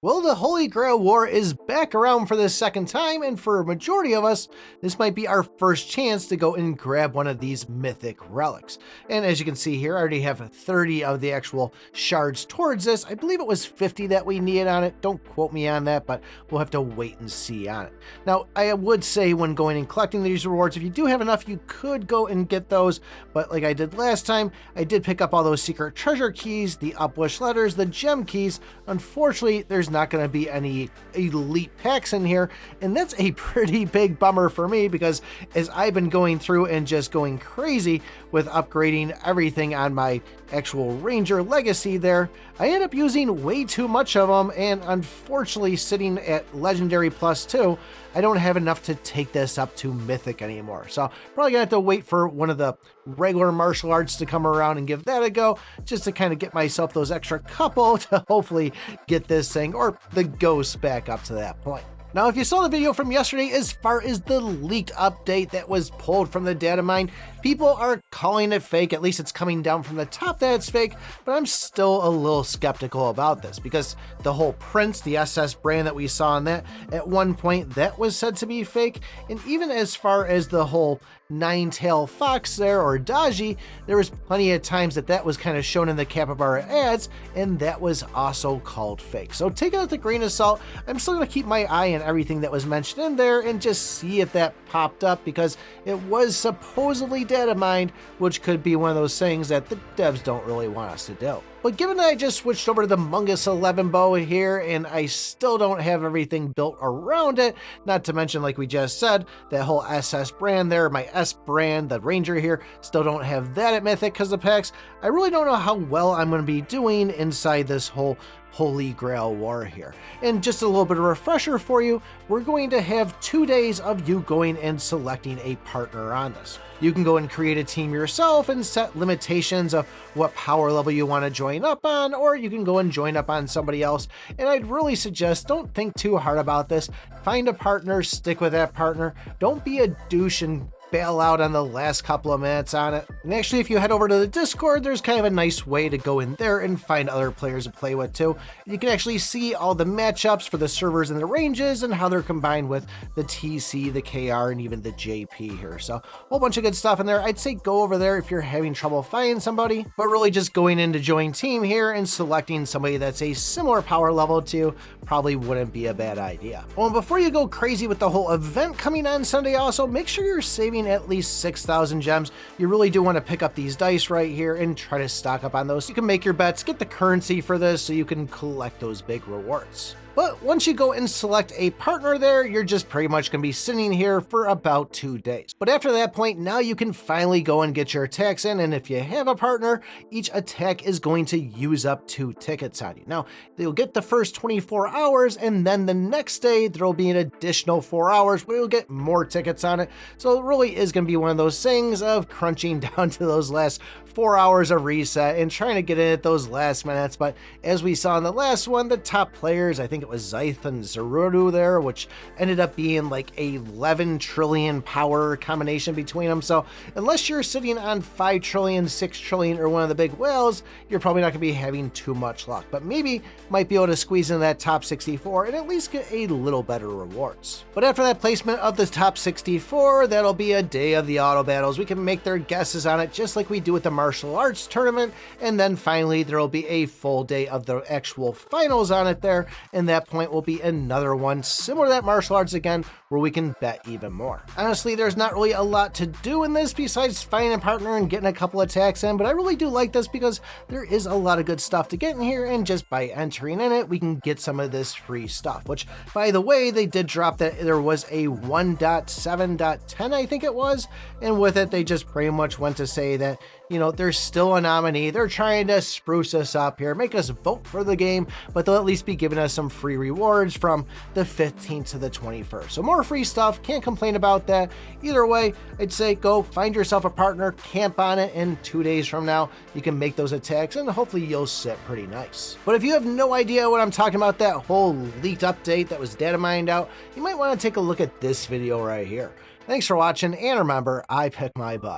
Well, the Holy Grail War is back around for the second time, and for a majority of us, this might be our first chance to go and grab one of these mythic relics. And as you can see here, I already have 30 of the actual shards towards this. I believe it was 50 that we needed on it. Don't quote me on that, but we'll have to wait and see on it. Now, I would say when going and collecting these rewards, if you do have enough, you could go and get those. But like I did last time, I did pick up all those secret treasure keys, the upwish letters, the gem keys. Unfortunately, there's not going to be any elite packs in here, and that's a pretty big bummer for me because as I've been going through and just going crazy with upgrading everything on my actual Ranger legacy there, I end up using way too much of them, and unfortunately sitting at Legendary +2, I don't have enough to take this up to Mythic anymore. So probably gonna have to wait for one of the regular martial arts to come around and give that a go, just to kind of get myself those extra couple to hopefully get this thing or the ghost back up to that point. Now, if you saw the video from yesterday, as far as the leaked update that was pulled from the data mine, people are calling it fake. At least it's coming down from the top that it's fake, but I'm still a little skeptical about this because the whole Prince, the SS brand that we saw on that, at one point that was said to be fake. And even as far as the whole nine-tail fox there, or Daji, there was plenty of times that that was kind of shown in the Capybara ads, and that was also called fake. So take it with a grain of salt. I'm still going to keep my eye on everything that was mentioned in there and just see if that popped up, because it was supposedly data mined, which could be one of those things that the devs don't really want us to do. But given that I just switched over to the Mungus 11 bow here and I still don't have everything built around it, not to mention, like we just said, that whole SS brand there, my S brand, the Ranger here, still don't have that at Mythic because of packs, I really don't know how well I'm going to be doing inside this whole Holy Grail War here. And just a little bit of a refresher for you, we're going to have 2 days of you going and selecting a partner on this. You can go and create a team yourself and set limitations of what power level you want to join up on, or you can go and join up on somebody else. And I'd really suggest don't think too hard about this. Find a partner, stick with that partner. Don't be a douche and bail out on the last couple of minutes on it. And actually, if you head over to the Discord, there's kind of a nice way to go in there and find other players to play with too. You can actually see all the matchups for the servers and the ranges and how they're combined with the TC, the KR, and even the JP here. So a whole bunch of good stuff in there. I'd say go over there if you're having trouble finding somebody, but really just going into join team here and selecting somebody that's a similar power level to you probably wouldn't be a bad idea. Well, before you go crazy with the whole event coming on Sunday also, make sure you're saving at least 6,000 gems. You really do want to pick up these dice right here and try to stock up on those. You can make your bets, get the currency for this so you can collect those big rewards. But once you go and select a partner there, you're just pretty much going to be sitting here for about 2 days. But after that point, now you can finally go and get your attacks in. And if you have a partner, each attack is going to use up 2 tickets on you. Now, you'll get the first 24 hours, and then the next day, there'll be an additional 4 hours where you'll get more tickets on it. So it really is going to be one of those things of crunching down to those last 4 hours of reset and trying to get in at those last minutes. But as we saw in the last one, the top players, I think it was Zyth and Zeruru there, which ended up being like a 11 trillion power combination between them. So unless you're sitting on 5 trillion, 6 trillion, or one of the big whales, you're probably not going to be having too much luck. But maybe might be able to squeeze in that top 64 and at least get a little better rewards. But after that placement of the top 64, that'll be a day of the auto battles. We can make their guesses on it just like we do with the martial arts tournament, and then finally there'll be a full day of the actual finals on it there, and that point will be another one similar to that martial arts again, where we can bet even more. Honestly, there's not really a lot to do in this besides finding a partner and getting a couple attacks in, but I really do like this because there is a lot of good stuff to get in here, and just by entering in it, we can get some of this free stuff, which, by the way, they did drop that there was a 1.7.10, I think it was, and with it, they just pretty much went to say that, you know, there's still a nominee. They're trying to spruce us up here, make us vote for the game, but they'll at least be giving us some free rewards from the 15th to the 21st. So more free stuff, can't complain about that. Either way, I'd say go find yourself a partner, camp on it, and 2 days from now, you can make those attacks and hopefully you'll sit pretty nice. But if you have no idea what I'm talking about, that whole leaked update that was data mined out, you might want to take a look at this video right here. Thanks for watching, and remember, I pick my butt.